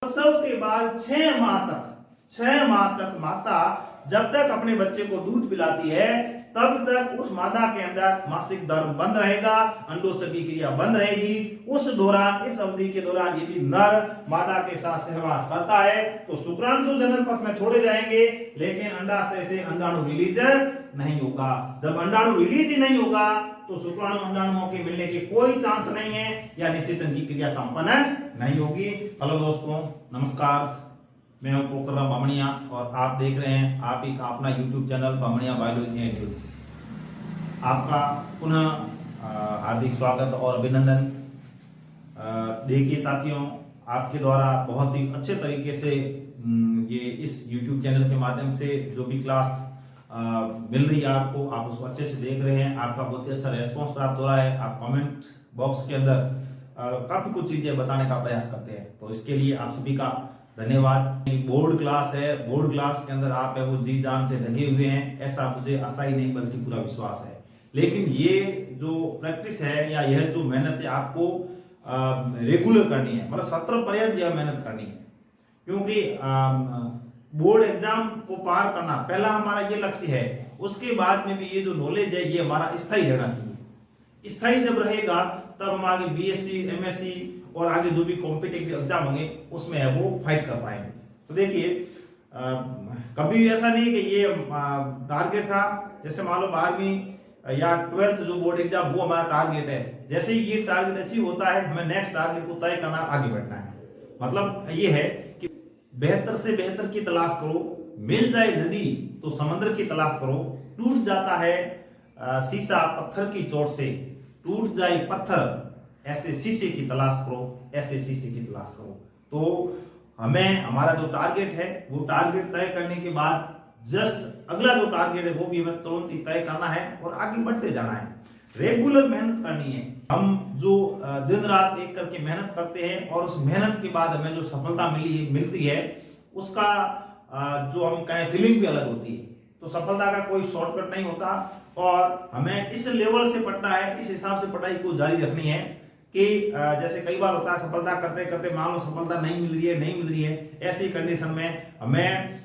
प्रसव के बाद 6 माह तक माता जब तक अपने बच्चे को दूध पिलाती है तब तक उस मादा के अंदर मासिक धर्म बंद रहेगा, अंडोत्सर्ग की क्रिया बंद रहेगी। उस दौरान, इस अवधि के दौरान यदि नर मादा के साथ सहवास करता है तो शुक्राणु तो जनन पथ में छोड़े जाएंगे, लेकिन अंडाशय से अंडाणु रिलीज नहीं होगा। जब अंडाणु रिलीज ही नहीं होगा तो शुक्राणु अंडाणुओं के मिलने के कोई चांस नहीं है या निषेचन की क्रिया संपन्न नहीं होगी। हेलो दोस्तों, नमस्कार, मैं हूं पोखरराम बामणिया और आप देख रहे हैं आप ही का अपना YouTube channel Bamaniya biology and news. आपका पुनः हार्दिक स्वागत और अभिनंदन। देखिए साथियों, आपके द्वारा बहुत ही अच्छे तरीके से ये इस यूट्यूब चैनल के माध्यम से जो भी क्लास मिल रही है आपको, आप उसको अच्छे से देख रहे हैं, आपका बहुत ही अच्छा रेस्पॉन्स प्राप्त हो रहा है। आप कमेंट बॉक्स के अंदर काफी कुछ चीजें बताने का प्रयास करते हैं, तो इसके लिए आप सभी का धन्यवाद। बोर्ड क्लास है, बोर्ड क्लास के अंदर आप है वो जी जान से ढके हुए हैं, ऐसा मुझे आशा ही नहीं बल्कि पूरा विश्वास है। लेकिन ये जो प्रैक्टिस है या यह जो मेहनत है आपको रेगुलर करनी है, मतलब सत्र पर्यंत यह मेहनत करनी है, क्योंकि बोर्ड एग्जाम को पार करना पहला हमारा ये लक्ष्य है। उसके बाद में भी ये जो नॉलेज है ये हमारा स्थायी रहना चाहिए। स्थायी जब रहेगा तब हम आगे बीएससी, एमएससी और आगे जो भी कॉम्पिटिटिव एग्जाम होंगे उसमें है वो फाइट कर पाएंगे। तो देखिए, कभी भी ऐसा नहीं कि ये टारगेट था, जैसे मान लो 12वीं या 12th जो बोर्ड एग्जाम वो हमारा टारगेट है, जैसे ही ये टारगेट अचीव होता है हमें नेक्स्ट टारगेट को तय करना, आगे बढ़ना है। मतलब ये है कि बेहतर से बेहतर की तलाश करो, मिल जाए नदी तो समंदर की तलाश करो, टूट जाता है शीशा पत्थर की चोट से, टूट जाए पत्थर ऐसे शीशे की तलाश करो, ऐसे शीशे की तलाश करो। तो हमें हमारा जो टारगेट है वो टारगेट तय करने के बाद जस्ट अगला जो टारगेट है वो भी हमें तुरंत ही तय करना है और आगे बढ़ते जाना है। रेगुलर मेहनत करनी है। हम जो दिन रात एक करके मेहनत करते हैं और उस मेहनत के बाद हमें जो सफलता मिलती है उसका जो हम कहें फीलिंग भी अलग होती है। तो सफलता का कोई शॉर्टकट नहीं होता और हमें इस लेवल से पढ़ना है, इस हिसाब से पढ़ाई को जारी रखनी है कि जैसे कई बार होता है सफलता करते करते मान लो सफलता नहीं मिल रही है, ऐसी कंडीशन में हमें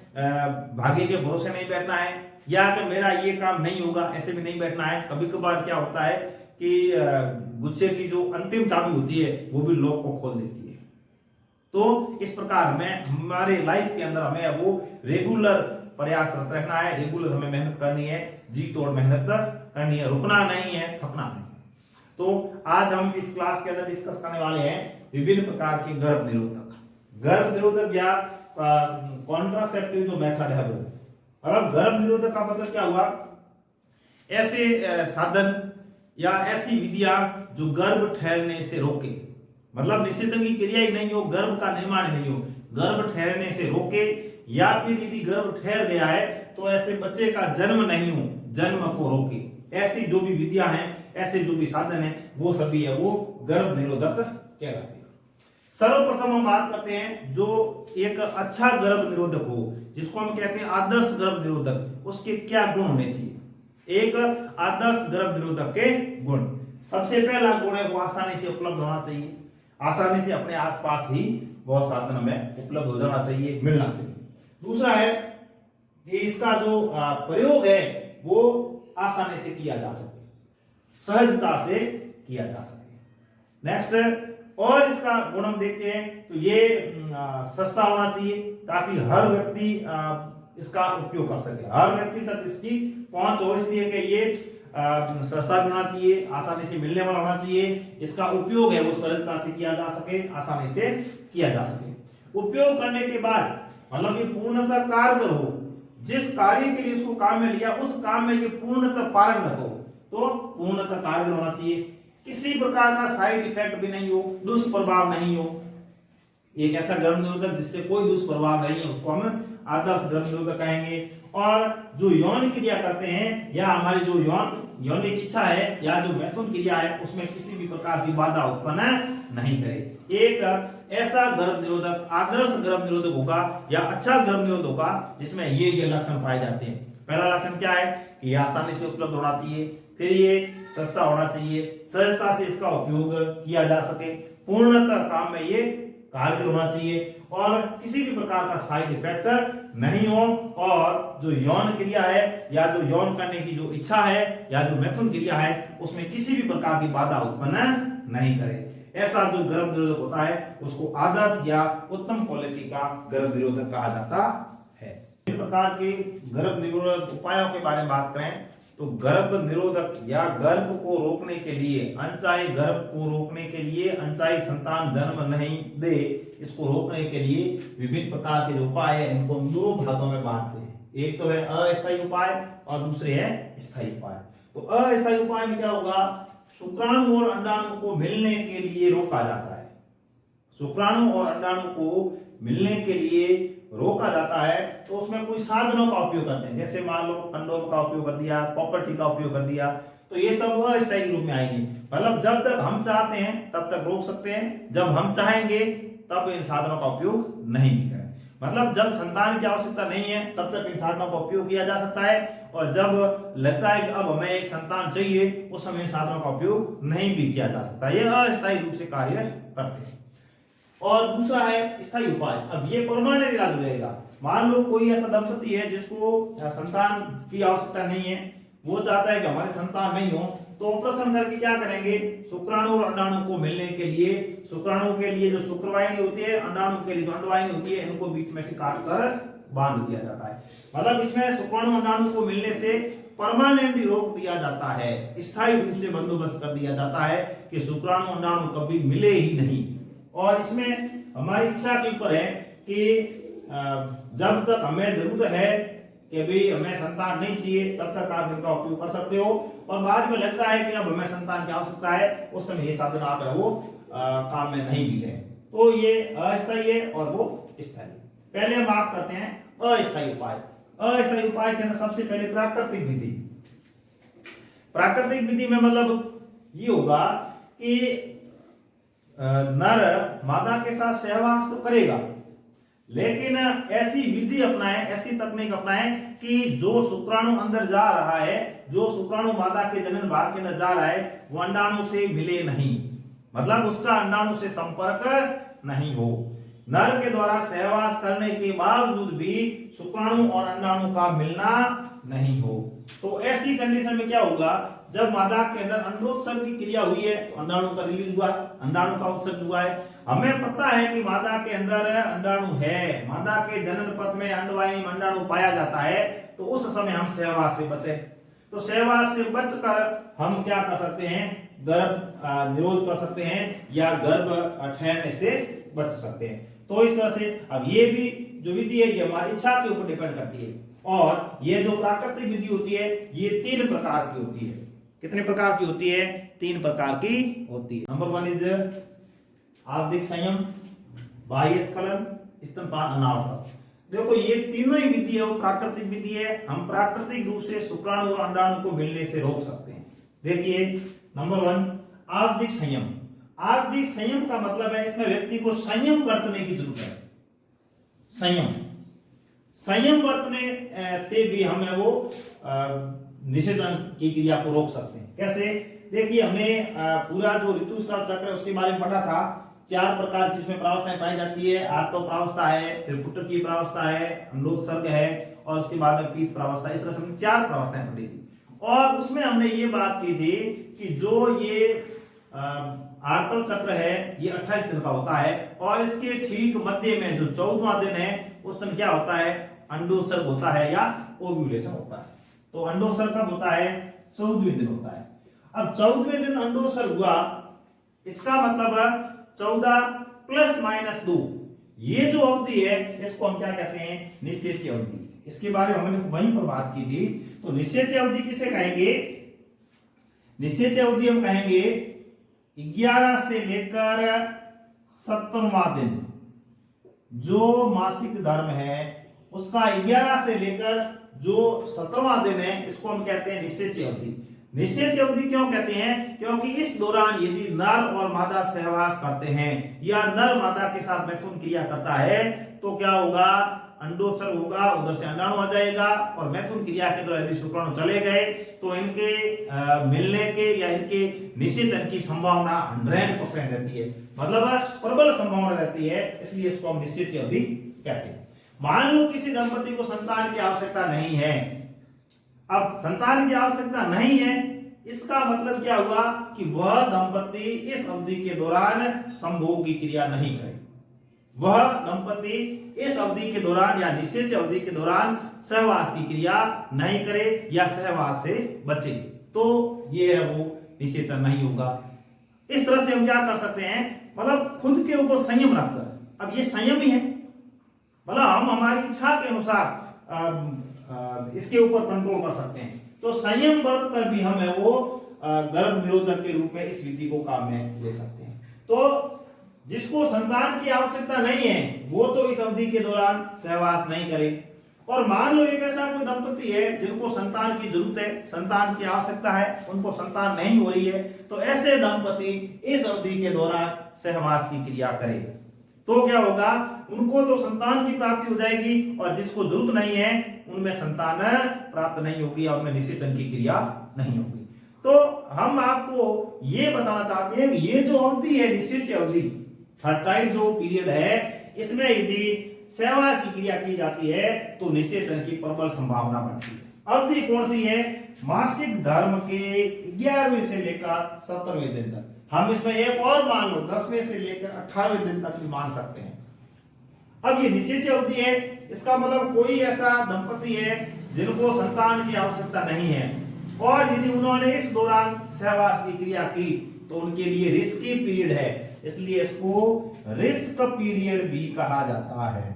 भाग्य के भरोसे नहीं बैठना है या कि मेरा ये काम नहीं होगा ऐसे भी नहीं बैठना है। कभी कभार क्या होता है कि गुच्छे की जो अंतिम चाबी होती है वो भी लॉक को खोल देती है। तो इस प्रकार हमें हमारे लाइफ के अंदर हमें वो रेगुलर प्रयासरत रहना है, रेगुलर हमें मेहनत करनी है, जी तोड़ मेहनत करनी है, रुकना नहीं है, थकना नहीं है। तो आज हम इस क्लास के अंदर डिस्कस करने वाले हैं विभिन्न प्रकार के गर्भ निरोधक या कॉन्ट्रासेप्टिव जो मेथड है वो। अब गर्भ निरोधक का मतलब क्या हुआ? ऐसे साधन या ऐसी विधियां जो गर्भ ठहरने से रोके, मतलब निषेचन की क्रिया ही नहीं हो, गर्भ का निर्माण नहीं हो, गर्भ ठहरने से रोके, या फिर यदि गर्भ ठहर गया है तो ऐसे बच्चे का जन्म नहीं हो, जन्म को रोके। ऐसी जो भी विधियां हैं, ऐसे जो भी साधन है वो सभी है वो गर्भ निरोधक कहलाते हैं। सर्वप्रथम हम बात करते हैं जो एक अच्छा गर्भ निरोधक हो, जिसको हम कहते हैं आदर्श गर्भ निरोधक, उसके क्या गुण होने चाहिए। एक आदर्श गर्भ निरोधक के गुण, सबसे पहला गुण है वो आसानी से उपलब्ध होना चाहिए। आसानी से अपने आसपास ही बहुत साधन हमें उपलब्ध हो जाना चाहिए, मिलना चाहिए। दूसरा है कि इसका जो प्रयोग है वो आसानी से किया जा सके, सहजता से किया जा सके। नेक्स्ट और इसका गुण हम देखते हैं तो ये सस्ता होना चाहिए ताकि हर व्यक्ति इसका उपयोग कर सके, हर व्यक्ति तक इसकी पहुंच हो, इसलिए कि ये सस्ता भी होना चाहिए, आसानी से मिलने वाला होना चाहिए, इसका उपयोग है वो सहजता से किया जा सके, आसानी से किया जा सके। उपयोग करने के बाद मतलब ये पूर्णतः कारगर हो, जिस कार्य के लिए इसको काम में लिया उस काम में ये पूर्णतः पारंगत हो, तो पूर्णतः कारगर होना चाहिए। किसी प्रकार का साइड इफेक्ट भी नहीं हो, दुष्प्रभाव नहीं हो। एक ऐसा गर्भ निरोधक जिससे कोई दुष्प्रभाव नहीं है उसको हम आदर्श गर्भ निरोधक कहेंगे। और जो यौन क्रिया करते हैं या हमारी जो यौनिक इच्छा है या जो मैथुन क्रिया है उसमें किसी भी प्रकार की बाधा उत्पन्न नहीं करे। एक ऐसा गर्भ निरोधक आदर्श गर्भ निरोधक होगा या अच्छा गर्भ निरोधक होगा जिसमें ये लक्षण पाए जाते हैं। पहला लक्षण क्या है कि ये आसानी से उपलब्ध होना चाहिए, फिर ये सस्ता होना चाहिए, सहजता से इसका उपयोग किया जा सके, पूर्णतः काम में ये कारगर होना चाहिए और किसी भी प्रकार का साइड इफेक्ट नहीं हो, और जो यौन क्रिया है या जो यौन करने की जो इच्छा है या जो मैथुन क्रिया है उसमें किसी भी प्रकार की बाधा उत्पन्न नहीं करे। ऐसा जो गर्भ निरोधक होता है उसको आदर्श या उत्तम क्वालिटी का गर्भ निरोधक कहा जाता है। इस प्रकार के गर्भ निरोधक उपायों के बारे में बात करें तो गर्भ निरोधक या गर्भ को रोकने के लिए, अनचाहे गर्भ को रोकने के लिए, अनचाही संतान जन्म नहीं दे इसको रोकने के लिए विभिन्न प्रकार के जो उपाय है इनको हम दो भागों में बांटते हैं। एक तो है अस्थायी उपाय और दूसरे है स्थायी उपाय। तो अस्थायी उपाय में क्या होगा, शुक्राणु और अंडाणु को मिलने के लिए रोका जाता है। शुक्राणु और अंडाणु को मिलने के लिए रोका जाता है तो उसमें कोई साधनों का उपयोग करते हैं, जैसे मान लो कंडोम का उपयोग कर दिया, कॉपर का उपयोग कर दिया, तो ये सब अस्थायी रूप में आएंगे। मतलब जब तक हम चाहते हैं तब तक रोक सकते हैं, जब हम चाहेंगे तब इन साधनों का उपयोग नहीं भी करें। मतलब जब संतान की आवश्यकता नहीं है तब तक इन साधनों का उपयोग किया जा सकता है, और जब लगता है कि अब हमें एक संतान चाहिए उस समय इन साधनों का उपयोग नहीं भी किया जा सकता। ये अस्थायी रूप से कार्य करते हैं। और दूसरा है स्थायी उपाय। अब ये परमानेंट इलाज हो जाएगा। मान लो कोई ऐसा दंपति है जिसको संतान की आवश्यकता नहीं है, वो चाहता है कि हमारे संतान नहीं हो, तो ऑपरेशन करके क्या करेंगे, शुक्राणु और अंडाणु को मिलने के लिए, शुक्राणु के लिए जो शुक्रवाहिनी होती है, अंडाणु के लिए जो अंडवाहिनी होती है, इनको बीच में से काट कर बांध दिया जाता है। मतलब इसमें शुक्राणु अंडाणु को मिलने से परमानेंटली रोक दिया जाता है, स्थायी रूप से बंदोबस्त कर दिया जाता है कि शुक्राणु अंडाणु कभी मिले ही नहीं। और इसमें हमारी इच्छा के ऊपर है कि जब तक हमें जरूरत है कि भाई हमें संतान नहीं चाहिए तब तक आप इनका उपयोग कर सकते हो, और बाद में लगता है कि अब हमें संतान की आवश्यकता है उस समय ये साधन आप है वो काम में नहीं भी है। तो ये अस्थायी है और वो स्थायी। पहले हम बात करते हैं अस्थायी उपाय। अस्थायी उपाय के अंदर सबसे पहले प्राकृतिक विधि। प्राकृतिक विधि में मतलब ये होगा कि नर मादा के साथ सहवास तो करेगा, लेकिन ऐसी विधि अपनाए, ऐसी तकनीक अपनाए कि जो शुक्राणु अंदर जा रहा है, जो शुक्राणु मादा के जनन भाग के अंदर जा रहा है, वो अंडाणु से मिले नहीं, मतलब उसका अंडाणु से संपर्क नहीं हो। नर के द्वारा सहवास करने के बावजूद भी शुक्राणु और अंडाणु का मिलना नहीं हो। तो ऐसी कंडीशन में क्या होगा, जब मादा के अंदर अंडोत्सर्ग की क्रिया हुई है तो अंडाणु का रिलीज हुआ है, अंडाणु का उत्सर्ग हुआ है। हमें पता है कि मादा के अंदर अंडाणु है, मादा के जनन पथ में अंडवाहिनी में अंडाणु पाया जाता है, तो उस समय हम सहवास से बचे। तो सहवास से बचकर हम क्या कर सकते हैं, गर्भ निरोध कर सकते हैं या गर्भ ठहरने से बच सकते हैं। तो इस तरह से अब ये भी जो विधि है ये हमारी इच्छा के ऊपर डिपेंड करती है। और ये जो प्राकृतिक विधि होती है ये 3 प्रकार की होती है। कितने प्रकार की होती है, 3 प्रकार की होती है। नंबर 1 इज आवधिक संयम, बाह्य स्खलन, स्तनपान अनावृत। देखो ये तीनों ही विधि है वो प्राकृतिक विधि है। हम प्राकृतिक रूप से शुक्राणु और अंडाणु को मिलने से रोक सकते हैं। देखिए नंबर 1 आवधिक संयम। आवधिक संयम का मतलब है इसमें व्यक्ति को संयम बरतने की जरूरत है। संयम बरतने से भी हमें वो निषेचन की क्रिया को रोक सकते हैं। कैसे, देखिए हमने पूरा जो ऋतुस्राव चक्र है उसके बारे में पढ़ा था। 4 प्रकार की इसमें प्रावस्थाएं पाई जाती है। आर्तव प्रावस्था है, फिर पुत्र की प्रावस्था है, अंडोत्सर्ग है और उसके बाद में पीत प्रावस्था। इस तरह से हमने 4 प्रावस्थाएं पढ़ी थी और उसमें हमने ये बात की थी कि जो ये आर्तव चक्र है ये 28 दिन का होता है और इसके ठीक मध्य में जो 14वां दिन है उस दिन क्या होता है, अंडोत्सर्ग होता है या ओव्यूलेशन होता है। तो अंडोत्सर्ग कब होता है, 14वें दिन होता है। अब 14वें दिन अंडोत्सर्ग हुआ, इसका मतलब 14 ± 2 ये जो अवधि है इसको हम क्या कहते हैं, निषेचीय अवधि। इसके बारे में हमने वहीं पर बात की थी। तो निषेचीय अवधि किसे कहेंगे, निषेचीय अवधि हम कहेंगे 11 से लेकर 17वां दिन जो मासिक धर्म है उसका 11 से लेकर जो 17वां दिन है इसको हम कहते हैं निषेचीय अवधि। निषेचीय अवधि क्यों कहते हैं, क्योंकि इस दौरान यदि नर और मादा सहवास करते हैं या नर मादा के साथ मैथुन क्रिया करता है तो क्या होगा, अंडोत्सर्ग होगा, उधर से अंडाणु आ जाएगा और मैथुन क्रिया के द्वारा यदि शुक्राणु चले गए तो इनके मिलने के या इनके निषेचन की संभावना 100% रहती है। मतलब प्रबल संभावना रहती है, इसलिए इसको हम निश्चित अवधि कहते हैं। मान लो किसी दंपति को संतान की आवश्यकता नहीं है। अब संतान की आवश्यकता नहीं है, इसका मतलब क्या हुआ कि वह दंपति इस अवधि के दौरान संभोग की क्रिया नहीं करे। वह दंपति इस अवधि के दौरान या निषेध अवधि के दौरान सहवास की क्रिया नहीं करे या सहवास से बचे, तो ये है वो निषेचन नहीं होगा। इस तरह से हम क्या कर सकते हैं, मतलब खुद के ऊपर संयम रखकर, अब ये संयम ही है, मतलब हम हमारी इच्छा के अनुसार इसके ऊपर कंट्रोल कर सकते हैं। तो संयम बरत कर भी हम है वो गर्भ निरोधक के रूप में इस विधि को काम में ले सकते हैं। तो जिसको संतान की आवश्यकता नहीं है वो तो इस अवधि के दौरान सहवास नहीं करे। और मान लो एक ऐसा कोई दंपति है जिनको संतान की जरूरत है, संतान की आवश्यकता है, उनको संतान नहीं हो रही है, तो ऐसे दंपति इस अवधि के दौरान सहवास की क्रिया करे, तो क्या होगा, उनको तो संतान की प्राप्ति हो जाएगी, और जिसको जरूरत नहीं है उनमें संतान प्राप्त नहीं होगी और उनमें निषेचन की क्रिया नहीं होगी। तो हम आपको ये बताना चाहते हैं कि ये जो अवधि है, निषेच अवधि, फर्टाइल जो पीरियड है, इसमें यदि सहवास की क्रिया की जाती है तो निषेचन की प्रबल संभावना बढ़ती है। अवधि कौन सी है, मासिक धर्म के 11वें से लेकर 17वें दिन तक। हम इसमें एक और मान लो 10वें से लेकर 18वें दिन तक भी मान सकते हैं। अब ये निषेच अवधि है, इसका मतलब कोई ऐसा दंपति है जिनको संतान की आवश्यकता नहीं है और यदि उन्होंने इस दौरान सहवास की क्रिया की तो उनके लिए रिस्की पीरियड है, इसलिए इसको रिस्क पीरियड भी कहा जाता है।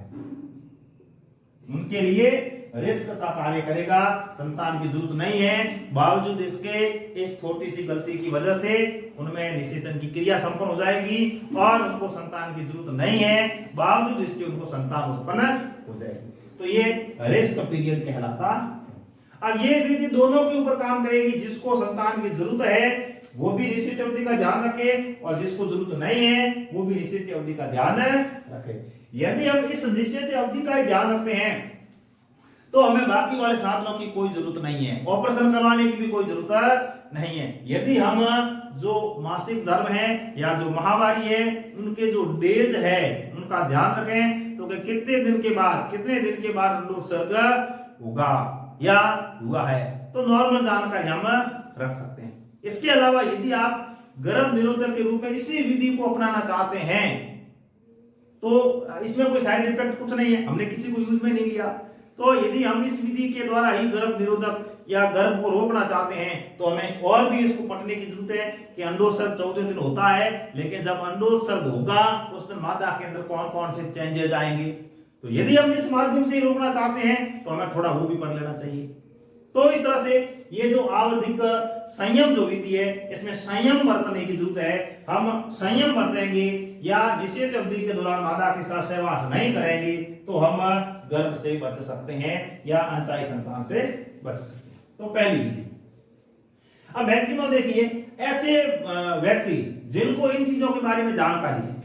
उनके लिए रिस्क का कार्य करेगा, संतान की जरूरत नहीं है, बावजूद इसके इस छोटी सी गलती की वजह से उनमें निषेचन की क्रिया संपन्न हो जाएगी और उनको संतान की जरूरत नहीं है, बावजूद इसके उनको संतान उत्पन्न हो जाएगी। तो ये रिस्क पीरियड कहलाता है। अब ये विधि दोनों के ऊपर काम करेगी, जिसको संतान की जरूरत है वो भी निश्चित अवधि का ध्यान रखे और जिसको जरूरत नहीं है वो भी निश्चित अवधि का ध्यान रखे। यदि हम इस निश्चित अवधि का ध्यान रखते हैं तो हमें बाकी वाले साधनों की कोई जरूरत नहीं है, ऑपरेशन करवाने की भी कोई जरूरत नहीं है। यदि हम जो मासिक धर्म है या जो माहवारी है उनके जो डेज है उनका ध्यान रखें, तो कितने दिन के बाद अंडोत्सर्ग होगा या हुआ है, तो नॉर्मल जानकारी हम रख सकते हैं। इसके अलावा यदि आप गर्भ निरोधक के रूप में इसी विधि को अपनाना चाहते हैं तो इसमें कोई साइड इफेक्ट कुछ नहीं है, हमने किसी को यूज में नहीं लिया। तो यदि हम इस विधि के द्वारा ही गर्भ निरोधक या गर्भ को रोकना चाहते हैं तो हमें और भी इसको पढ़ने की जरूरत है कि अंडोत्सर्ग 14 दिन होता है, लेकिन जब अंडोत्सर्ग होगा उस दिन मादा के अंदर कौन कौन से चेंजेस आएंगे। तो यदि हम इस माध्यम से रोकना चाहते हैं तो हमें थोड़ा वो भी पढ़ लेना चाहिए। तो इस तरह से ये जो आवधिक संयम जो विधि है इसमें संयम बरतने की जरूरत है। हम संयम बरतेंगे या निषेध अवधि के दौरान मादा के साथ सहवास नहीं करेंगे तो हम गर्भ से बच सकते हैं या अनचाही संतान से बच सकते हैं। तो पहली विधि। अब मैक्सिमम देखिए ऐसे व्यक्ति जिनको इन चीजों के बारे में जानकारी है,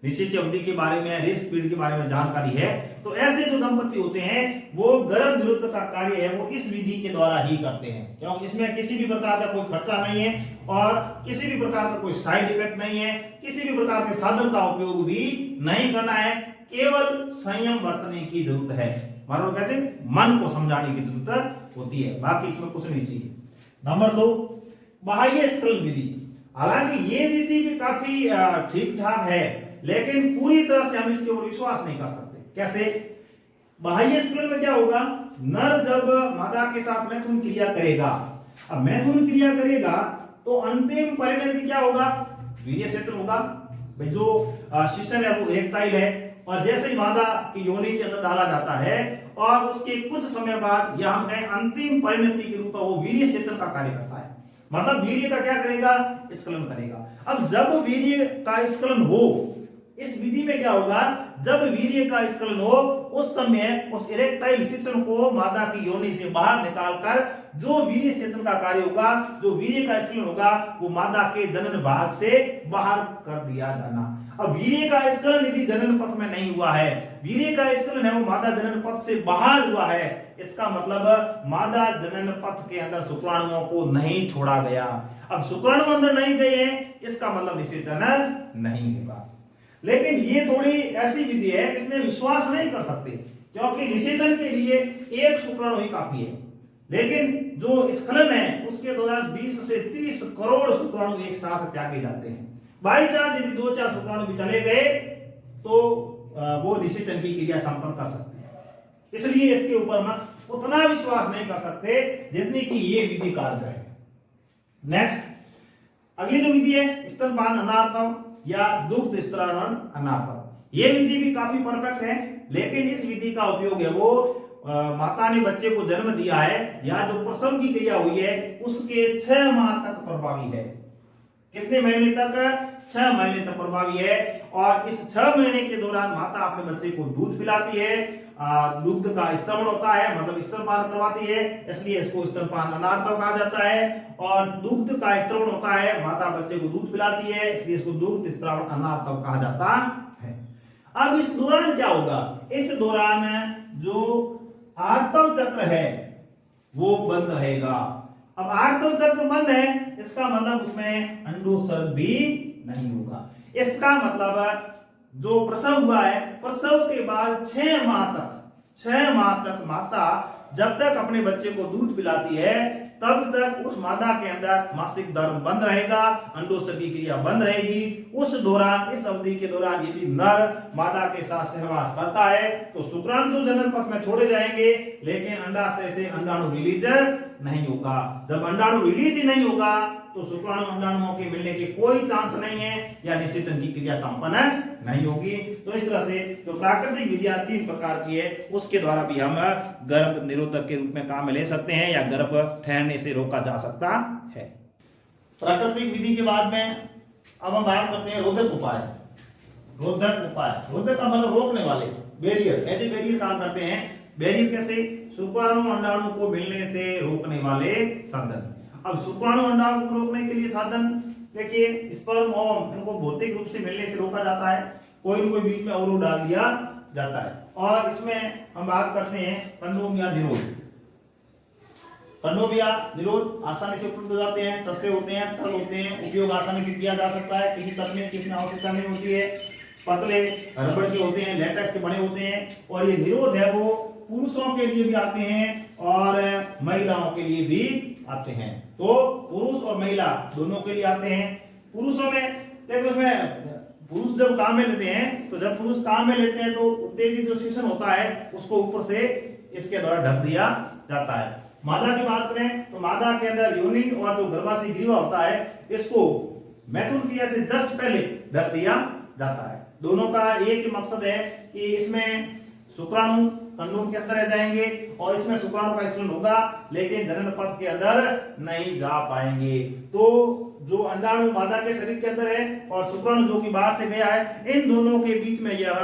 निश्चित अवधि के बारे में, रिस्क पीरियड के बारे में जानकारी है, तो ऐसे जो दंपति होते हैं वो गर्भ निरोधक का कार्य है वो इस विधि के द्वारा ही करते हैं, क्योंकि इसमें किसी भी प्रकार का कोई खर्चा नहीं है और किसी भी प्रकार का कोई साइड इफेक्ट नहीं है, किसी भी प्रकार के साधन का उपयोग भी नहीं करना है, केवल संयम बरतने की जरूरत है। मानो कहते हैं मन को समझाने की जरूरत होती है, बाकी इसमें कुछ नहीं चाहिए। नंबर 2, बाह्य स्खलन विधि। हालांकि ये विधि भी काफी ठीक ठाक है, लेकिन पूरी तरह से हम इसके ऊपर विश्वास नहीं कर सकते। कैसे? बाह्य स्खलन में क्या होगा, नर जब मादा के साथ मैथुन क्रिया करेगा, अब मैथुन क्रिया करेगा तो अंतिम परिणति क्या होगा, वीर्य क्षेत्र होगा। भाई जो शिशन है वो इरेक्टाइल है और जैसे ही मादा की योनि के अंदर डाला जाता है और उसके कुछ समय बाद या हम कहें अंतिम परिणति के रूप में वो वीर्य क्षेत्र का कार्य करता है, मतलब वीर्य का क्या करेगा, स्खलन करेगा। अब जब वीर्य का स्खलन हो, इस विधि में क्या होगा, जब वीर्य का स्खलन हो उस समय उस इरेक्टाइल शिशन को मादा की योनि से बाहर निकालकर जो वीर्य क्षेत्र का कार्य होगा, जो वीर्य का स्खलन होगा वो मादा के जनन भाग से बाहर कर दिया जाना। अब वीर्य का स्खलन यदि जनन पथ में नहीं हुआ है, वीर्य का स्खलन है वो मादा जनन पथ से बाहर हुआ है, इसका मतलब मादा जनन पथ के अंदर शुक्राणुओं को नहीं छोड़ा गया। अब शुक्राणु अंदर नहीं गए हैं इसका मतलब निषेचन नहीं होगा। लेकिन ये थोड़ी ऐसी विधि है इसमें विश्वास नहीं कर सकते, क्योंकि निषेचन के लिए एक शुक्राणु ही काफी है, लेकिन जो स्खलन है उसके दौरान 20 से 30 करोड़ शुक्राणु एक साथ त्यागे जाते हैं। बाई चांस यदि 2-4 शुक्राणु भी चले गए तो वो निषेचन की क्रिया संपन्न कर सकते हैं। इसलिए इसके ऊपर हम उतना विश्वास नहीं कर सकते जितनी कि ये विधि कारगर है। नेक्स्ट, अगली जो विधि है स्तनपान अनार्तव या दुग्ध स्तरण अनार्तव। ये विधि भी काफी परफेक्ट है, लेकिन इस विधि का उपयोग है वो माता ने बच्चे को जन्म दिया है या जो प्रसव की क्रिया हुई है उसके 6 माह तक प्रभावी है। कितने महीने तक? 6 महीने तक प्रभावी है। और इस 6 महीने के दौरान माता अपने बच्चे को दूध पिलाती है, दुग्ध का स्तरण होता है, मतलब स्तनपान करवाती है, इसलिए इसको स्तनपान अनार्तव कहा जाता है। और दुग्ध का स्तरण होता है, माता बच्चे को दूध पिलाती है, इसलिए इसको दुग्ध स्तरण अनार्तव कहा जाता है। अब इस दौरान क्या होगा? इस दौरान जो आर्तव चक्र है वो बंद रहेगा। अब आर्तव चक्र बंद है, इसका मतलब उसमें अंडोत्सर्ग भी नहीं होगा। इसका मतलब जो प्रसव हुआ है, प्रसव के बाद 6 माह तक माता जब तक अपने बच्चे को दूध पिलाती है तब तक उस मादा के अंदर मासिक धर्म बंद रहेगा, अंडोत्सर्ग की क्रिया बंद रहेगी। उस दौरान, इस अवधि के दौरान यदि नर मादा के साथ सहवास करता है तो शुक्राणु तो जनन पथ में छोड़े जाएंगे, लेकिन अंडाशय से अंडाणु रिलीज नहीं होगा। जब अंडाणु रिलीज ही नहीं होगा तो शुक्राणु अंडाणुओं के मिलने के कोई चांस नहीं है या निषेचन की क्रिया संपन्न नहीं होगी। तो इस तरह से जो प्राकृतिक विधियां 3 प्रकार की है उसके द्वारा भी हम गर्भ निरोधक के रूप में काम में ले सकते हैं या गर्भ ठहरने से रोका जा सकता है। प्राकृतिक विधि के बाद में अब हम बात करते हैं रोधक उपाय। रोधक का मतलब रोकने वाले, बैरियर, एज ए बैरियर काम करते हैं। बैरियर कैसे? शुक्राणु अंडाणु को मिलने से रोकने वाले साधन। अब शुक्राणु अंडाणु को रोकने के लिए साधन देखिए, स्पर्म ओवम इनको भौतिक रूप से मिलने से रोका जाता है, कोई न कोई बीच में अवरोध डाल दिया जाता है। और इसमें हम बात करते हैं कंडोम या निरोध। कंडोम या निरोध आसानी से उपलब्ध हो जाते हैं, सस्ते होते हैं, सरल होते हैं, उपयोग आसानी से किया जा सकता है, किसी तकनीक की इसमें आवश्यकता नहीं होती है, पतले रबड़ के होते हैं, लेटेक्स के बने होते हैं। और ये निरोध है वो पुरुषों के लिए भी आते हैं और महिलाओं के लिए भी आते हैं। तो पुरुष और महिला दोनों के लिए आते हैं। पुरुषों में देखो, इसमें पुरुष जब काम में लेते हैं तो जब पुरुष काम में लेते हैं तो उत्तेजित जो सेशन होता है उसको ऊपर से इसके द्वारा ढक दिया जाता है। मादा की बात करें तो मादा के अंदर योनि और जो गर्भाशय ग्रीवा होता है इसको मैथुन क्रिया से जस्ट पहले ढक दिया जाता है। दोनों का एक ही मकसद है कि इसमें शुक्राणु कंडोम के अंदर रह जाएंगे और इसमें शुक्राणु का स्खलन होगा, लेकिन जनन पथ के अंदर नहीं जा पाएंगे। तो जो अंडाणु मादा के शरीर के अंदर है और शुक्राणु जो कि बाहर से गया है, इन दोनों के बीच में यह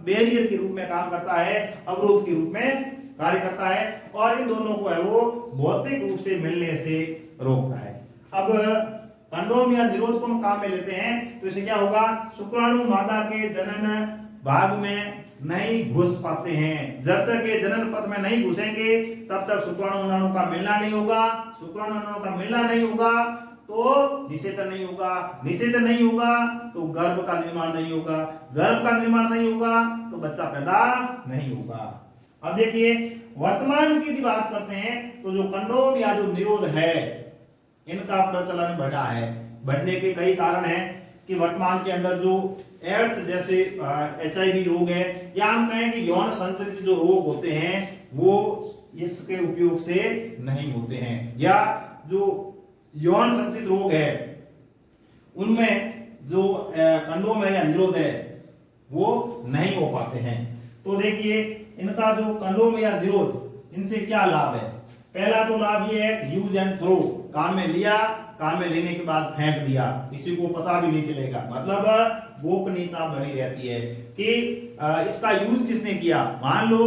बैरियर के रूप में काम करता है, अवरोध के रूप में कार्य करता है और इन दोनों को है वो भौतिक रूप से मिलने से रोकता है। अब कंडोम या निरोध को हम काम में लेते हैं तो इससे क्या होगा? शुक्राणु मादा के जनन भाग में नहीं घुस पाते हैं। जब तक ये जनन पथ में नहीं घुसेंगे तब तक शुक्राणु अंडाणु का मिलना नहीं होगा। शुक्राणु अंडाणु का मिलना नहीं होगा तो निषेचन नहीं होगा, निषेचन नहीं होगा तो गर्भ का निर्माण नहीं होगा, गर्भ का निर्माण नहीं होगा तो बच्चा पैदा नहीं होगा। अब देखिए वर्तमान की बात करते हैं तो जो कंडोम या जो निरोध है इनका प्रचलन बढ़ा है। बढ़ने के कई कारण हैं कि वर्तमान के अंदर जो एड्स जैसे HIV रोग है या हम कहें कि यौन संचालित जो रोग होते हैं वो इसके उपयोग से नहीं होते हैं, या जो यौन संचालित रोग है उनमें जो कंडोम है या निरोध है वो नहीं हो पाते हैं। तो देखिए इनका जो कंडोम या निरोध इनसे क्या लाभ है? पहला तो लाभ ये है यूज एंड थ्रो, काम में लिया, काम में लेने के बाद फेंक दिया, किसी को पता भी नहीं चलेगा, मतलब गोपनीयता बनी रहती है कि इसका यूज किसने किया। मान लो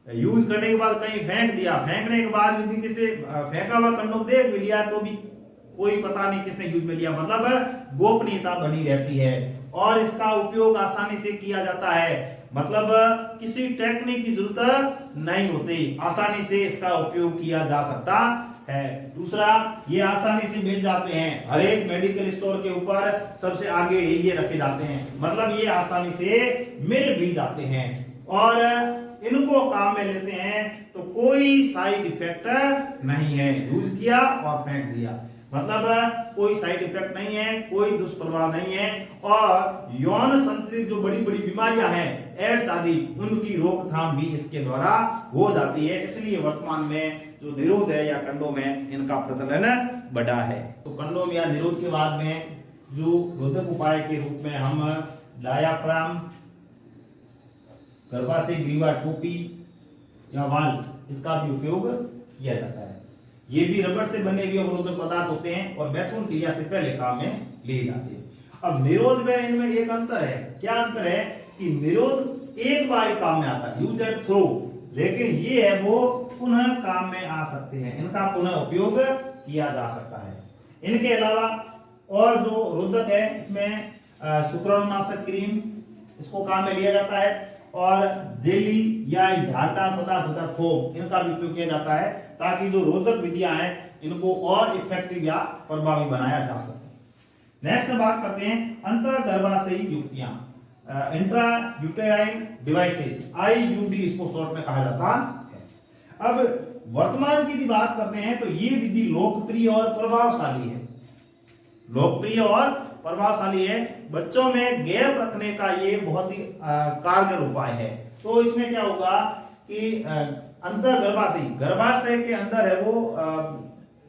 यूज करने के बाद कहीं फेंक दिया, फेंकने के बाद भी किसी फेंका हुआ कंडोम देख भी लिया तो भी कोई पता नहीं किसने यूज में लिया, मतलब गोपनीयता बनी रहती है और इसका उपयोग आसानी से किया जाता है, मतलब किसी टेक्निक की जरूरत नहीं होती, आसानी से इसका उपयोग किया जा सकता है। दूसरा, ये आसानी से मिल जाते हैं, हर एक मेडिकल स्टोर के ऊपर सबसे आगे ये रखे जाते हैं, मतलब ये आसानी से मिल भी जाते हैं और इनको काम में लेते हैं तो कोई साइड इफेक्ट नहीं है। यूज किया और फेंक दिया, मतलब कोई साइड इफेक्ट नहीं है, कोई दुष्प्रभाव नहीं है और यौन संबंधित जो बड़ी बड़ी बीमारियां हैं, एड्स आदि, उनकी रोकथाम भी इसके द्वारा हो जाती है। इसलिए वर्तमान में जो निरोध है या कंडोम में इनका प्रचलन बढ़ा है। तो कंडोम या निरोध के बाद में जो रोधक उपाय के रूप में हम डायाफ्राम, गर्भाशय ग्रीवा टोपी या वाल्ट, इसका भी उपयोग किया जाता है। ये भी रबर से बने हुए अवरोधक पदार्थ होते हैं और बैथून क्रिया से पहले काम में लिए जाते हैं। अब निरोध में इनमें एक अंतर है। क्या अंतर है कि निरोध एक बार ही काम में आता है, यूज एंड थ्रो, लेकिन ये है वो पुनः काम में आ सकते हैं, इनका पुनः उपयोग किया जा सकता है। इनके अलावा और जो रोधक है, इसमें शुक्राणुनाशक क्रीम, इसको काम में लिया जाता है और जेली या झालदार पदार्थ होता है फोम, इनका भी उपयोग किया जाता है ताकि जो रोधक विधियां हैं इनको और इफेक्टिव या प्रभावी बनाया जा सके। नेक्स्ट बात करते हैं अंतर गर्भाशयी युक्तियां, इंट्रा यूटेराइन डिवाइसेज, आईयूडी इसको शॉर्ट में कहा जाता है। अब वर्तमान की यदि बात करते हैं तो ये विधि लोकप्रिय और प्रभावशाली है, लोकप्रिय और प्रभावशाली है। बच्चों में गैप रखने का ये बहुत ही कारगर उपाय है। तो इसमें क्या होगा कि अंतर गर्भाशय के अंदर है वो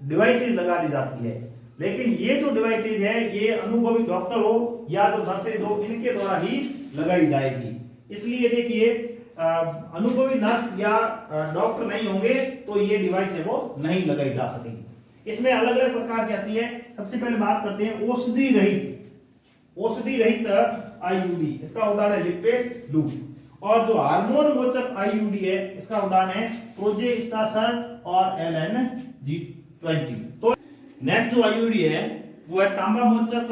डिवाइसेज लगा दी जाती है, लेकिन ये जो डिवाइसेज है ये अनुभवी डॉक्टर हो या जो नर्सेज हो, इनके द्वारा ही लगाई जाएगी। इसलिए देखिए अनुभवी नर्स या डॉक्टर नहीं होंगे तो ये डिवाइस है वो नहीं लगाई जा सकेगी। इसमें अलग अलग प्रकार की आती है। सबसे पहले बात करते हैं औषधि रहित आईयूडी, इसका उदाहरण है लिपेस लूप, और जो हार्मोन मोचक आईयूडी है इसका उदाहरण है प्रोजेस्टेरोन और LNG20। तो नेक्स्ट जो आईयूडी है वो है तांबा मोचक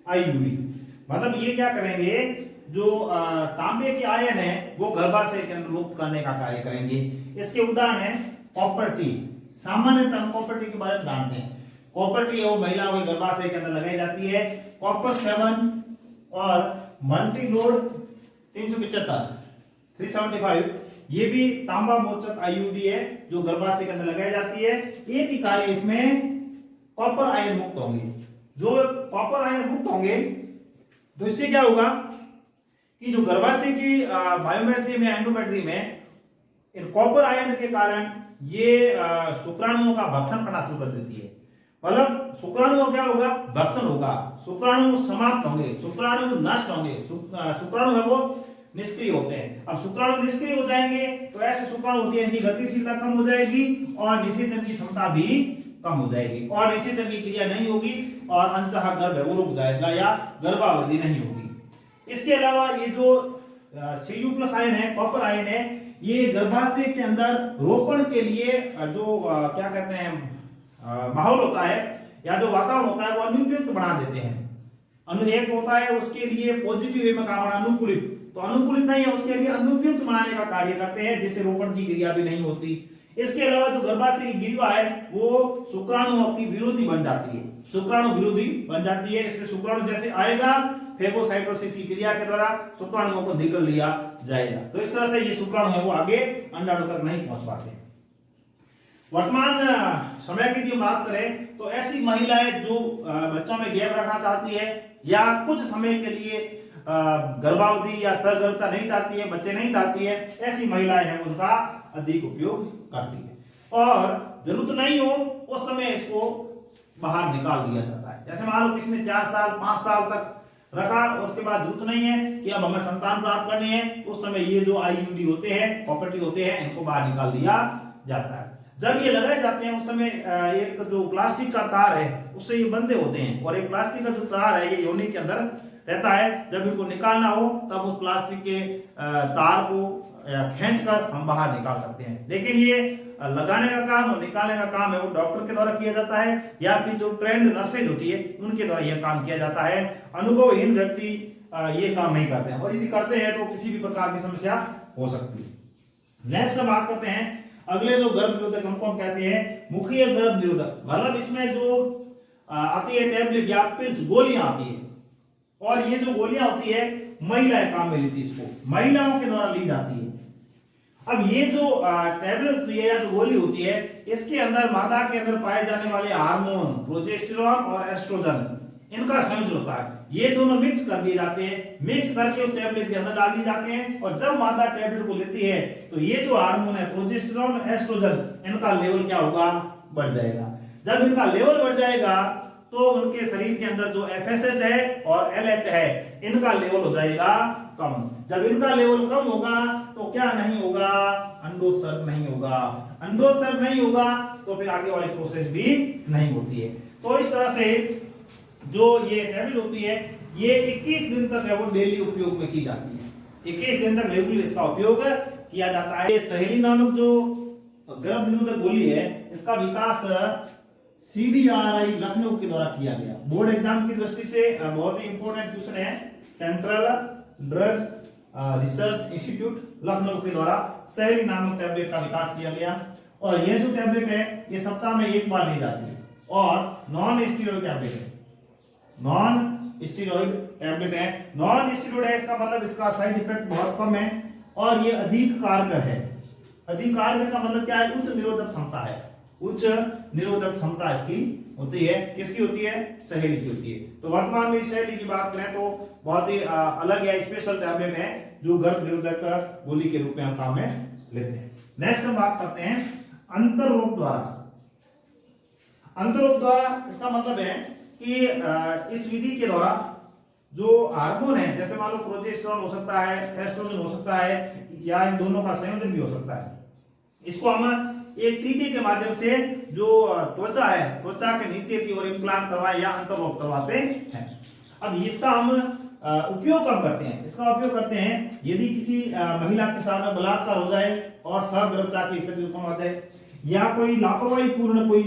आईयूडी, मतलब ये क्या करेंगे, जो तांबे के आयन है वो गर्भाशय के अंदर मुक्त करने का कार्य करेंगे। इसके उदाहरण है कॉपर टी, सामान्यतः कॉपर टी के बारे में जानते हैं। कॉपर टी वो महिलाओं के गर्भाशय के अंदर लगाई जाती है। कॉपर 7 और मल्टीलोड 375 ये भी तांबा मोचक आईयूडी है जो गर्भाशय के अंदर लगाई जाती है। एक ही कार्य इसमें कॉपर आयन मुक्त होंगे। जो कॉपर आयन मुक्त होंगे तो इससे क्या होगा कि जो गर्भाशय की बायोमेट्री में, एंडोमेट्री में इन कॉपर आयन के कारण ये शुक्राणुओं का भक्षण करना शुरू कर देती है। मतलब शुक्राणु क्या होगा, भक्षण होगा, शुक्राणु समाप्त होंगे, शुक्राणु नष्ट होंगे, शुक्राणु है वो निष्क्रिय होते हैं। अब शुक्राणु निष्क्रिय हो जाएंगे तो ऐसे शुक्राणु होती है इनकी गतिशीलता कम हो जाएगी और निषेचन की क्षमता भी कम हो जाएगी और निषेचन की क्रिया नहीं होगी और अनचाहा गर्भ है वो रुक जाएगा या गर्भावधि नहीं होगी। इसके अलावा ये जो Cu+ आयन है, कॉपर आयन है, ये गर्भाशय के अंदर रोपण के लिए जो क्या कहते हैं माहौल होता है या जो वातावरण होता है वो अनुपयुक्त बना देते हैं। एक होता है उसके लिए पॉजिटिव वे में काम अनुकूलित, तो अनुकूलित नहीं है उसके लिए अनुपयुक्त बनाने का कार्य करते हैं जिससे रोपण की क्रिया भी नहीं होती। इसके अलावा जो गर्भाशय की ग्रीवा है वो शुक्राणुओं की विरोधी बन जाती है, शुक्राणु विरोधी बन जाती है। इससे शुक्राणु जैसे आएगा फेगोसाइटोसिस की क्रिया के द्वारा शुक्राणुओं को निगल लिया जाएगा। तो इस तरह से ये शुक्राणु है वो आगे अंडाणु तक नहीं पहुंच पाते। वर्तमान समय की यदि बात करें तो ऐसी महिलाएं जो बच्चों में गैप रखना चाहती है या कुछ समय के लिए गर्भावधि या सगर्भता नहीं चाहती है, बच्चे नहीं चाहती है, ऐसी महिलाएं हैं उनका अधिक उपयोग करती है और जरूरत नहीं हो उस समय इसको बाहर निकाल दिया जाता है। जैसे मान लो किसी ने 4 साल 5 साल तक रखा, उसके बाद जरूरत नहीं है कि अब हमें संतान प्राप्त करनी है, उस समय ये जो आईयूडी होते हैं, कॉपर होते हैं, इनको बाहर निकाल दिया जाता है। जब ये लगाए जाते हैं उस समय एक जो प्लास्टिक का तार है उससे ये बंधे होते हैं और एक प्लास्टिक का जो तार है ये योनि के अंदर रहता है। जब इनको निकालना हो तब उस प्लास्टिक के तार को खींचकर हम बाहर निकाल सकते हैं। लेकिन ये लगाने का काम और निकालने का काम है वो डॉक्टर के द्वारा किया जाता है या फिर जो ट्रेंड नर्सेज होती है उनके द्वारा यह काम किया जाता है। अनुभवहीन व्यक्ति ये काम नहीं करते हैं और यदि करते हैं तो किसी भी प्रकार की समस्या हो सकती है। नेक्स्ट बात करते हैं अगले जो गर्भ निरोधक हमको हम कहते हैं मुखीय गर्भ निरोधक, मतलब इसमें जो आती है टैबलेट या पिल्स, गोलियां आती है, और ये जो गोलियां होती है महिलाएं काम में लेती है, इसको महिलाओं के द्वारा ली जाती है। अब ये जो टैबलेट होती है या जो गोली होती है, इसके अंदर मादा के अंदर पाए जाने वाले हार्मोन प्रोजेस्टेरॉन और एस्ट्रोजन, इनका संयोजन होता है। ये दोनों मिक्स कर दिए जाते हैं, मिक्स करके उस टैबलेट के अंदर डाल दिए जाते हैं, और जब मादा टैबलेट को लेती है तो ये जो हार्मोन है प्रोजेस्टेरॉन एस्ट्रोजन, इनका लेवल क्या होगा, बढ़ जाएगा। जब इनका लेवल बढ़ जाएगा तो उनके शरीर के अंदर जो एफएसएच है और एलएच है, इनका लेवल हो जाएगा कम। जब इनका लेवल कम होगा तो क्या नहीं होगा, अंडोत्सर्ग नहीं होगा। अंडोत्सर्ग नहीं होगा तो फिर आगे वाली प्रोसेस भी नहीं होती है। तो इस तरह से जो ये टैबलेट होती है, ये 21 दिन तक है वो डेली उपयोग में की जाती है। 21 दिन तक रेगुलर इसका उपयोग किया जाता है। ये सहेली नामक जो गर्भ निरोधक गोली है, इसका विकास CDRI लखनऊ के द्वारा किया गया। बोर्ड एग्जाम की दृष्टि से बहुत ही इंपॉर्टेंट क्वेश्चन है। Central drug research institute Lucknow के द्वारा सहेली नामक टैबलेट का विकास किया गया, और ये जो टैबलेट है ये सप्ताह में एक बार ली जाती है, और नॉन स्टीरॉयड टैबलेट है। नॉन स्टीरॉयड टैबलेट है, नॉन स्टीरॉयड है, इसका मतलब इसका साइड इफेक्ट बहुत कम है, और ये अधिक कारगर है। अधिक कारगर का मतलब क्या है, उच्च निरोधक क्षमता है। उच्च निरोधक क्षमता इसकी होती है। किसकी होती है, सहेली की होती है। तो वर्तमान में सहेली की बात करें तो बहुत ही अलग या स्पेशल टैबलेट है, जो गर्भ निरोधक गोली के रूप में हम काम में लेते हैं। नेक्स्ट हम बात करते हैं अंतरोग द्वारा। अंतरोग द्वारा इसका मतलब है कि इस विधि के द्वारा जो हार्मोन है, जैसे मान लो प्रोजेस्टेरॉन हो सकता है, एस्ट्रोजन हो सकता है, या इन दोनों का संयोजन भी हो सकता है, इसको हम एक टीके के माध्यम से जो त्वचा है, त्वचा के नीचे की ओर इम्प्लांट करवाए या अंतर्रोग करवाते हैं। अब इसका हम उपयोग कब करते हैं, इसका उपयोग करते हैं यदि किसी महिला के साथ बलात्कार हो जाए और सगर्भता की स्थिति उत्पन्न हो जाए, या कोई लापरवाही पूर्ण कोई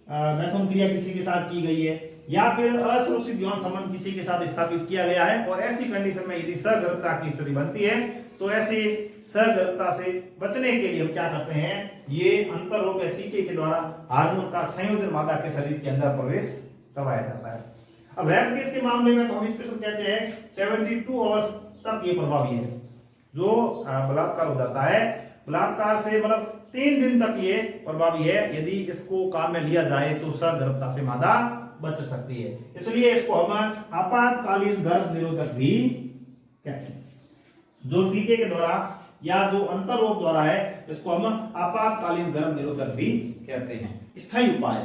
मैथुन क्रिया किसी के साथ की गई है, या फिर असुरक्षित यौन संबंध किसी के साथ स्थापित किया गया है, और ऐसी कंडीशन में यदि सगर्भता की स्थिति बनती है, तो ऐसी सगर्भता से बचने के लिए हम क्या करते हैं, ये अंतरोग के टीके के द्वारा हार्मोन का संयोजन मादा के शरीर के अंदर प्रवेश करवाया जाता है। अब रेप केस के मामले में तो हम स्पेशल कहते हैं 72 आवर्स तक ये प्रभावी है। जो बलात्कार हो जाता है, बलात्कार से मतलब 3 दिन तक ये प्रभावी है। यदि इसको काम में लिया जाए तो सगर्भता से मादा बच सकती है, इसलिए इसको हम आपातकालीन गर्भ निरोधक भी कहते हैं। जो टीके के द्वारा या जो अंतरोग द्वारा है, इसको हम आपातकालीन गर्भ निरोधक भी कहते हैं। स्थायी उपाय,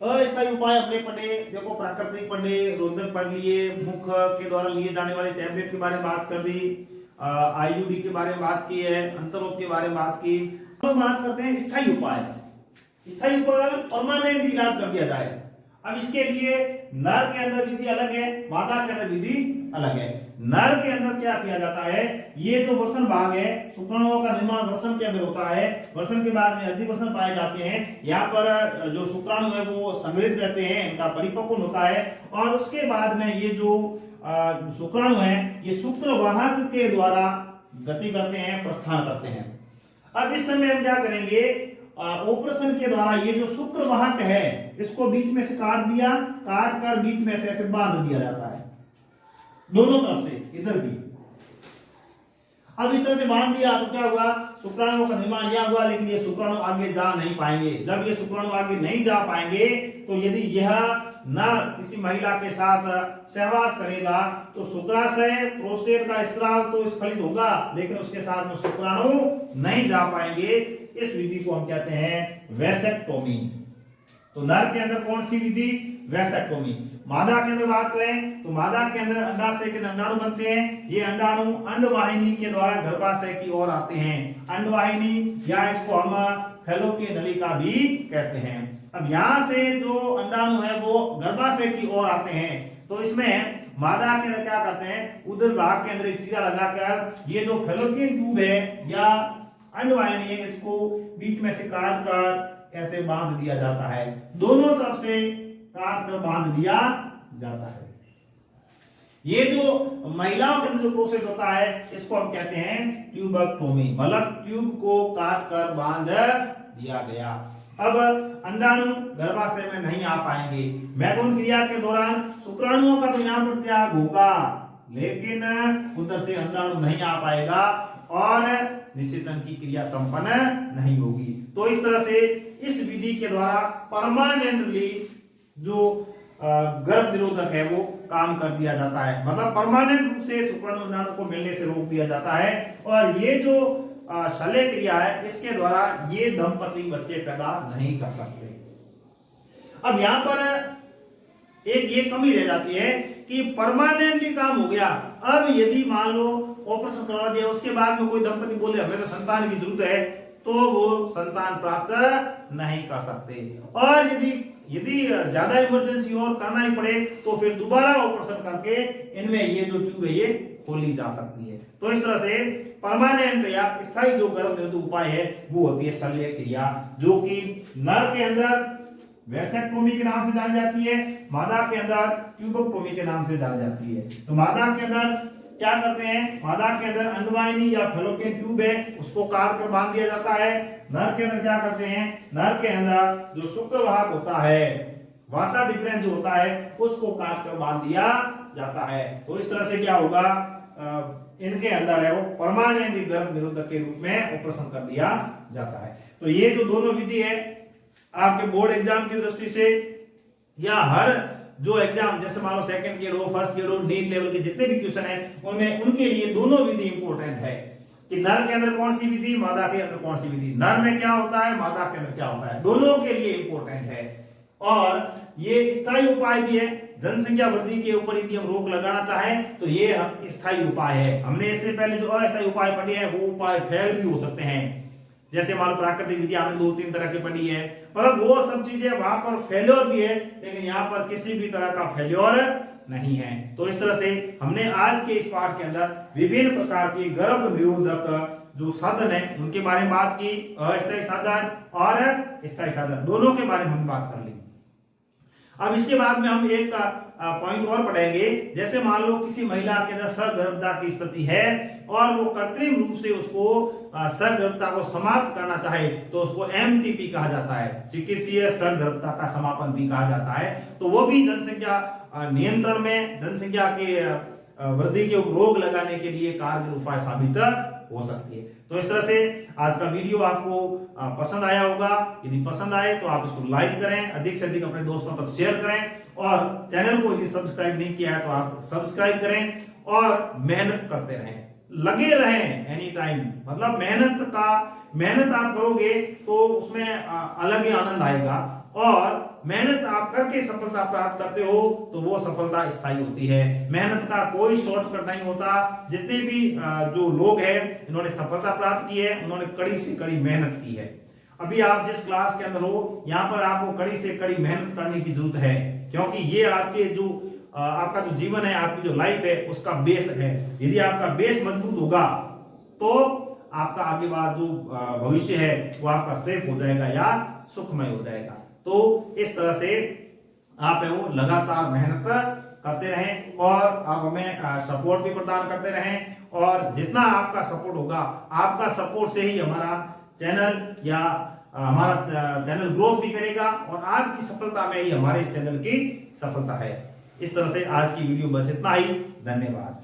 अस्थायी उपाय अपने पढ़े, देखो प्राकृतिक पढ़े, रोधक पढ़ लिए, मुख के द्वारा लिए जाने वाले टैबलेट के बारे में बात कर दी, IUD के बारे में बात की है, अंतरोग के बारे में बात की। अब बात करते हैं स्थायी उपाय। स्थायी उपाय में परमानेंट इलाज कर दिया जाए। अब इसके लिए नर के अंदर विधि अलग है, मादा के अंदर विधि अलग है। नर के अंदर क्या किया जाता है, ये जो वृषण भाग है, शुक्राणुओं का निर्माण वृषण के अंदर होता है। वृषण के बाद में अधिक वृषण पाए जाते हैं। यहाँ पर जो शुक्राणु है वो संग्रहित रहते हैं, इनका परिपक्वन होता है, और उसके बाद में ये जो शुक्राणु है, ये शुक्रवाहक के द्वारा गति करते हैं, प्रस्थान करते हैं। अब इस समय हम क्या करेंगे, ऑपरेशन के द्वारा ये जो शुक्रवाहक है, इसको बीच में से काट दिया, काट कर बीच में से ऐसे बांध दिया जाता है, दोनों तरफ से, इधर भी। अब इस तरह से बांध दिया तो क्या हुआ, शुक्राणुओं का निर्माण यह हुआ, लेकिन ये शुक्राणु आगे जा नहीं पाएंगे। जब ये शुक्राणु आगे नहीं जा पाएंगे, तो यदि यह नर किसी महिला के साथ सहवास करेगा तो शुक्राशय, प्रोस्टेट का स्राव तो स्खलित होगा, लेकिन उसके साथ में शुक्राणु नहीं जा पाएंगे। इस विधि को हम कहते हैं वैसेक्टोमी। तो नर के अंदर कौन सी विधि, वैसेक्टोमी। मादा के अंदर बात करें तो मादा के अंदर अंडाशय के अंडाणु बनते हैं। ये अंडाणु अंडवाहिनी के द्वारा गर्भाशय की ओर आते हैं। अंडवाहिनी या इसको हम फैलोपियन नलिका भी कहते हैं। अब यहाँ से जो अंडाणु है वो गर्भाशय की ओर आते हैं, तो इसमें मादा के अंदर क्या करते हैं, उदर भाग के अंदर एक चीरा लगाकर ये जो फैलोपियन ट्यूब है या अंडवाहिनी है, इसको बीच में से काट कर ऐसे बांध दिया जाता है। दोनों तरफ से काट कर बांध दिया जाता है। ये जो महिलाओं के अंदर जो प्रोसेस होता है इसको हम कहते हैं ट्यूबेक्टोमी, मतलब ट्यूब को काट कर बांध दिया गया। अब अंडाणु गर्भाशय में नहीं आ पाएंगे। मैगुन क्रिया के दौरान शुक्राणुओं का तो यहाँ पर त्याग होगा, लेकिन उधर से अंडाणु नहीं आ पाएगा और निषेचन की क्रिया संपन्न नहीं होगी। तो इस तरह से इस विधि के द्वारा परमानेंटली जो गर्भ निरोधक है वो काम कर दिया जाता है, मतलब परमानेंट रूप से शुक्राणु अंडाणु को मिलने से रोक दिया जाता है। और ये जो शल्य क्रिया है इसके द्वारा ये दंपति बच्चे पैदा नहीं कर सकते। अब यहाँ पर एक ये कमी रह जाती है कि परमानेंटली काम हो गया, अब यदि मान लो ऑपरेशन करवा दिया उसके बाद में कोई दंपति बोले हमें तो संतान की जरूरत है, तो वो संतान प्राप्त नहीं कर सकते। और यदि ज्यादा इमरजेंसी और करना ही पड़े तो फिर दोबारा ऑपरेशन करके इनमें ये जो ट्यूब है ये खोली जा सकती है। तो इस तरह से परमानेंट या स्थायी जो गर्भ निरोधक उपाय है वो होती है शल्य क्रिया, जो कि नर के अंदर वैसेक्टोमी के नाम से जानी जाती है, मादा के अंदर ट्यूबेक्टोमी के नाम से जानी जाती है। तो मादा के अंदर क्या करते हैं, मादा के अंदर अंडवाहिनी या फैलोपियन ट्यूब है उसको काट कर बांध दिया जाता है। नर के अंदर क्या करते हैं, नर के अंदर जो शुक्रवाहक होता है, वासा डिफरेंस जो होता है उसको काट कर बांध दिया जाता है। तो इस तरह से क्या होगा, इनके अंदर है वो परमानेंट गर्भ निरोधक के रूप में ऑपरेशन कर दिया जाता है। तो ये जो दोनों विधि है आपके बोर्ड एग्जाम की दृष्टि से या हर जो एग्जाम जैसे मान लो सेकंड ईयर हो, फर्स्ट ईयर हो, नीट लेवल के जितने भी क्वेश्चन है उनमें उनके लिए दोनों विधि इंपॉर्टेंट है कि नर के अंदर कौन सी विधि, मादा के अंदर कौन सी विधि, नर में क्या होता है, मादा के अंदर क्या होता है, दोनों के लिए इंपॉर्टेंट है। और ये स्थायी उपाय भी है, जनसंख्या वृद्धि के ऊपर यदि हम रोक लगाना चाहें तो ये स्थायी उपाय है। हमने इससे पहले जो अस्थायी उपाय पढ़े हैं वो उपाय फेल भी हो सकते हैं, जैसे मान लो प्राकृतिक विधि हमने 2-3 तरह की पढ़ी है, मतलब वो सब चीजें वहां पर फेल्योर भी है, लेकिन यहाँ पर किसी भी तरह का फेल्योर नहीं है। तो इस तरह से हमने आज के इस पाठ के अंदर विभिन्न प्रकार के गर्भ निरोधक जो साधन है उनके बारे में बात की, अस्थायी साधन और स्थायी साधन दोनों के बारे में हम बात कर ली। अब इसके बाद में हम एक पॉइंट और पढ़ेंगे, जैसे मान लो किसी महिला के अंदर सगर्भता की स्थिति है और वो कृत्रिम रूप से उसको सगर्भता को समाप्त करना चाहे तो उसको एमटीपी कहा जाता है, चिकित्सीय सगर्भता का समापन भी कहा जाता है। तो वो भी जनसंख्या नियंत्रण में, जनसंख्या के वृद्धि के रोक लगाने के लिए कारगर उपाय साबित हो सकती है। तो इस तरह से आज का वीडियो आपको पसंद आया होगा। यदि पसंद आए तो आप इसको लाइक करें, अधिक से अधिक अपने दोस्तों तक शेयर करें और चैनल को यदि सब्सक्राइब नहीं किया है तो आप सब्सक्राइब करें और मेहनत करते रहें, लगे रहें एनी टाइम। मतलब मेहनत आप करोगे तो उसमें अलग ही आनंद आएगा, और मेहनत आप करके सफलता प्राप्त करते हो तो वो सफलता स्थायी होती है। मेहनत का कोई शॉर्टकट नहीं होता। जितने भी जो लोग हैं इन्होंने सफलता प्राप्त की है, उन्होंने कड़ी से कड़ी मेहनत की है। अभी आप जिस क्लास के अंदर हो यहाँ पर आपको कड़ी से कड़ी मेहनत करने की जरूरत है, क्योंकि ये आपके जो आपका जो जीवन है, आपकी जो लाइफ है उसका बेस है। यदि आपका बेस मजबूत होगा तो आपका आगे वाला जो भविष्य है वो आपका सेफ हो जाएगा या सुखमय हो जाएगा। तो इस तरह से आप है वो लगातार मेहनत करते रहें और आप हमें सपोर्ट भी प्रदान करते रहें, और जितना आपका सपोर्ट होगा, आपका सपोर्ट से ही हमारा चैनल या हमारा चैनल ग्रोथ भी करेगा और आपकी सफलता में ही हमारे इस चैनल की सफलता है। इस तरह से आज की वीडियो बस इतना ही। धन्यवाद।